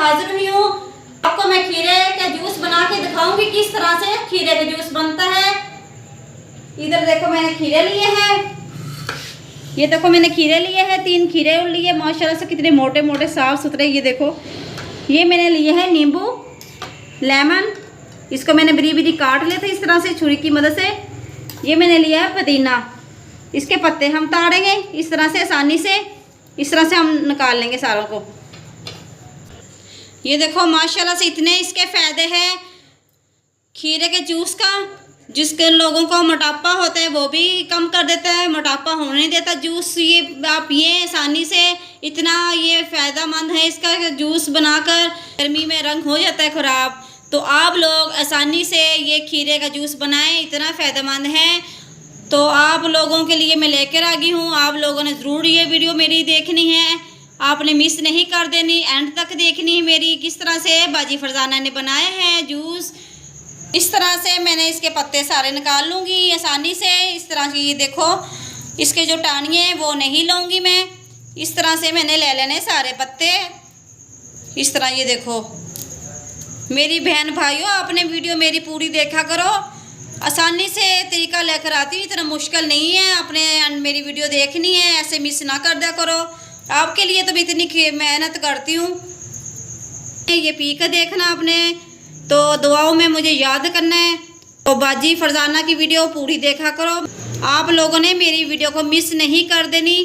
हाजिर हुई हूँ। आपको मैं खीरे का जूस बना के दिखाऊंगी किस तरह से खीरे का जूस बनता है। इधर देखो मैंने खीरे लिए हैं, ये देखो मैंने खीरे लिए हैं, 3 खीरे लिए माशाल्लाह से कितने मोटे मोटे साफ सुथरे। ये देखो ये मैंने लिए हैं नींबू लेमन, इसको मैंने बरी बरी काट लिए थे इस तरह से छुरी की मदद से। ये मैंने लिया है पुदीना, इसके पत्ते हम ताड़ेंगे इस तरह से आसानी से, इस तरह से हम निकाल लेंगे सारों को। ये देखो माशाल्लाह से इतने इसके फ़ायदे हैं खीरे के जूस का। जिसके लोगों को मोटापा होता है वो भी कम कर देता है, मोटापा होने नहीं देता जूस। ये आप पिए आसानी से, इतना ये फ़ायदेमंद है इसका जूस बनाकर। गर्मी में रंग हो जाता है ख़राब, तो आप लोग आसानी से ये खीरे का जूस बनाएं, इतना फ़ायदेमंद है। तो आप लोगों के लिए मैं लेकर आ गई हूँ, आप लोगों ने ज़रूर ये वीडियो मेरी देखनी है, आपने मिस नहीं कर देनी, एंड तक देखनी है मेरी। किस तरह से बाजी फरजाना ने बनाए हैं जूस, इस तरह से मैंने इसके पत्ते सारे निकाल लूँगी आसानी से। इस तरह की ये देखो इसके जो टानियाँ हैं वो नहीं लूँगी मैं, इस तरह से मैंने ले लेने सारे पत्ते इस तरह। ये देखो मेरी बहन भाइयों, आपने वीडियो मेरी पूरी देखा करो, आसानी से तरीका लेकर आती हूँ, इतना मुश्किल नहीं है। आपने मेरी वीडियो देखनी है, ऐसे मिस ना कर दिया करो, आपके लिए तो मैं इतनी मेहनत करती हूँ। ये पी कर देखना आपने, तो दुआओं में मुझे याद करना है। तो बाजी फरजाना की वीडियो पूरी देखा करो, आप लोगों ने मेरी वीडियो को मिस नहीं कर देनी।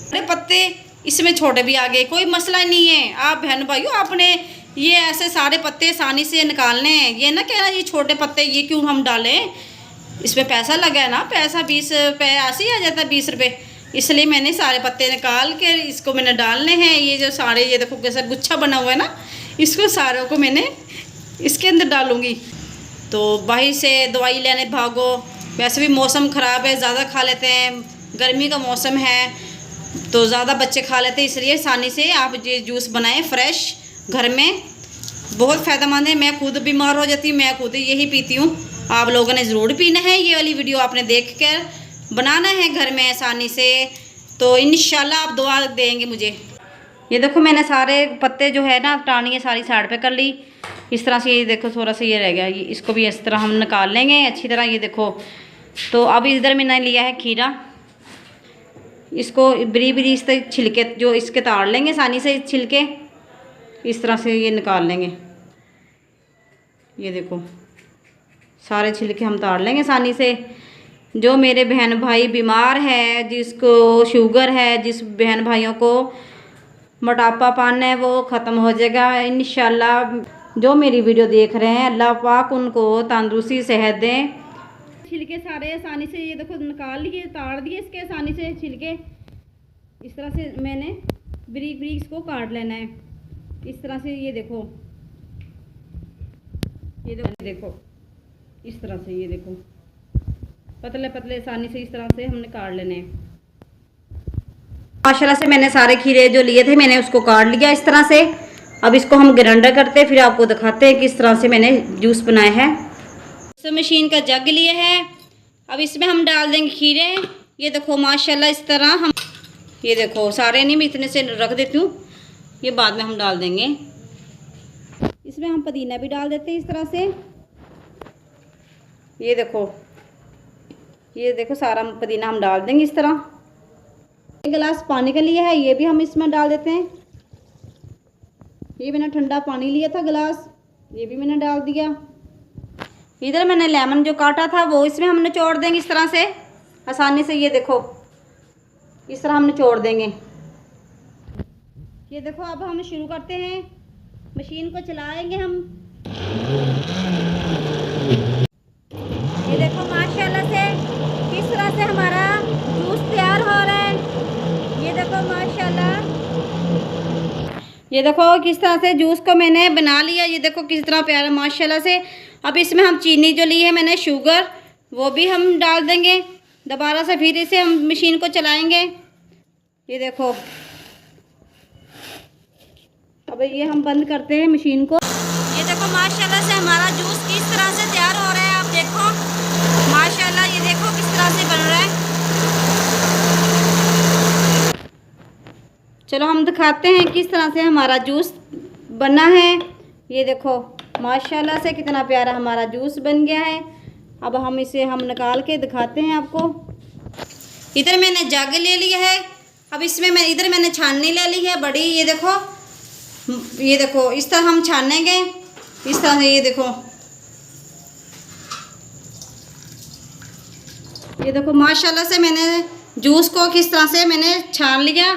अरे पत्ते इसमें छोटे भी आ गए, कोई मसला नहीं है। आप बहन भाइयों आपने ये ऐसे सारे पत्ते आसानी से निकालने हैं, ये ना कहना ये छोटे पत्ते ये क्यों हम डालें, इसमें पैसा लगा है ना, पैसा 20 रुपये ऐसे ही आ जाता है 20 रुपये, इसलिए मैंने सारे पत्ते निकाल के इसको मैंने डालने हैं। ये जो सारे ये देखो कैसा गुच्छा बना हुआ है ना, इसको सारों को मैंने इसके अंदर डालूँगी। तो बाहर से दवाई लेने भागो, वैसे भी मौसम ख़राब है, ज़्यादा खा लेते हैं, गर्मी का मौसम है तो ज़्यादा बच्चे खा लेते हैं, इसलिए आसानी से आप ये जूस बनाएं फ्रेश घर में, बहुत फ़ायदेमंद है। मैं खुद बीमार हो जाती हूँ, मैं खुद यही पीती हूँ, आप लोगों ने ज़रूर पीना है। ये वाली वीडियो आपने देख कर बनाना है घर में आसानी से, तो इंशाल्लाह आप दुआ देंगे मुझे। ये देखो मैंने सारे पत्ते जो है ना टानियाँ सारी साइड पे कर ली इस तरह से। ये देखो थोड़ा सा ये रह गया, ये इसको भी इस तरह हम निकाल लेंगे अच्छी तरह। ये देखो तो अब इधर मैंने लिया है खीरा, इसको बरी बरी इस तरह छिलके जो इसके ताड़ लेंगे आसानी से, छिलके इस तरह से ये निकाल लेंगे। ये देखो सारे छिलके हम ताड़ लेंगे आसानी से। जो मेरे बहन भाई बीमार है, जिसको शुगर है, जिस बहन भाइयों को मोटापापन है वो ख़त्म हो जाएगा इंशाल्लाह। जो मेरी वीडियो देख रहे हैं अल्लाह पाक उनको तंदुरुस्ती सेहत दें। छिलके सारे आसानी से ये देखो निकाल लिए, ताड़ दिए इसके आसानी से छिलके। इस तरह से मैंने बारीक बारीक इसको काट लेना है इस तरह से। ये देखो इस तरह से, ये देखो पतले पतले आसानी से इस तरह से हमने काट लेने हैं। माशाल्लाह से मैंने सारे खीरे जो लिए थे मैंने उसको काट लिया इस तरह से। अब इसको हम ग्राइंडर करते हैं, फिर आपको दिखाते हैं किस तरह से मैंने जूस बनाया है। इस मशीन का जग लिए है, अब इसमें हम डाल देंगे खीरे। ये देखो माशाल्लाह इस तरह हम, ये देखो सारे नहीं मैं इतने से रख देती हूँ, ये बाद में हम डाल देंगे। इसमें हम पुदीना भी डाल देते हैं इस तरह से। ये देखो सारा पुदीना हम डाल देंगे इस तरह। एक गिलास पानी का लिया है, ये भी हम इसमें डाल देते हैं। ये मैंने ठंडा पानी लिया था गिलास, ये भी मैंने डाल दिया। इधर मैंने लेमन जो काटा था वो इसमें हम निचोड़ देंगे इस तरह से आसानी से। ये देखो इस तरह हम निचोड़ देंगे। ये देखो अब हम शुरू करते हैं, मशीन को चलाएंगे हम। ये देखो माशाल्लाह से किस तरह से हमारा जूस तैयार हो रहा है। ये देखो माशाल्लाह, ये देखो किस तरह से जूस को मैंने बना लिया। ये देखो किस तरह प्यारा माशाल्लाह से। अब इसमें हम चीनी जो ली है मैंने शुगर, वो भी हम डाल देंगे दोबारा से, फिर इसे हम मशीन को चलाएंगे। ये देखो अब ये हम बंद करते हैं मशीन को। ये देखो माशाल्लाह से हमारा जूस किस तरह से तैयार हो रहा है, आप देखो माशाल्लाह। ये देखो किस तरह से बन रहा है। चलो हम दिखाते हैं किस तरह से हमारा जूस बना है। ये देखो माशाल्लाह से कितना प्यारा हमारा जूस बन गया है। अब हम इसे निकाल के दिखाते हैं आपको। इधर मैंने जग ले लिया है। अब इसमें मैंने छाननी ले ली है बड़ी। ये देखो इस तरह हम छानेंगे, इस तरह से। ये देखो माशाल्लाह से मैंने जूस को किस तरह से मैंने छान लिया।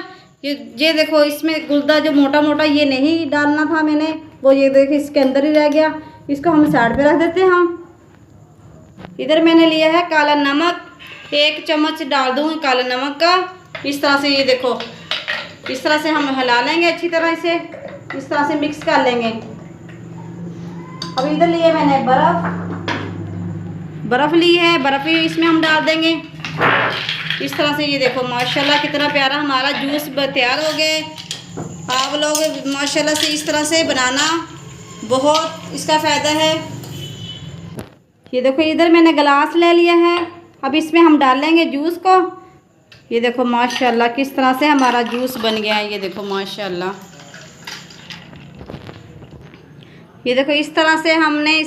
ये देखो इसमें गुर्दा जो मोटा मोटा ये नहीं डालना था मैंने, वो ये देखो इसके अंदर ही रह गया। इसको हम साइड पे रख देते हैं। हम इधर मैंने लिया है काला नमक, 1 चम्मच डाल दूँगी काला नमक का। इस तरह से ये देखो इस तरह से हम हिला लेंगे अच्छी तरह से, इस तरह से मिक्स कर लेंगे। अब इधर लिए मैंने बर्फ़ ली है, बर्फ़ भी इसमें हम डाल देंगे इस तरह से। ये देखो माशाल्लाह कितना प्यारा हमारा जूस तैयार हो गए। आप लोग माशाल्लाह से इस तरह से बनाना, बहुत इसका फ़ायदा है। ये देखो इधर मैंने गिलास ले लिया है। अब इसमें हम डाल लेंगे जूस को। ये देखो माशाल्लाह किस तरह से हमारा जूस बन गया है। ये देखो माशाल्लाह, ये देखो इस तरह से हमने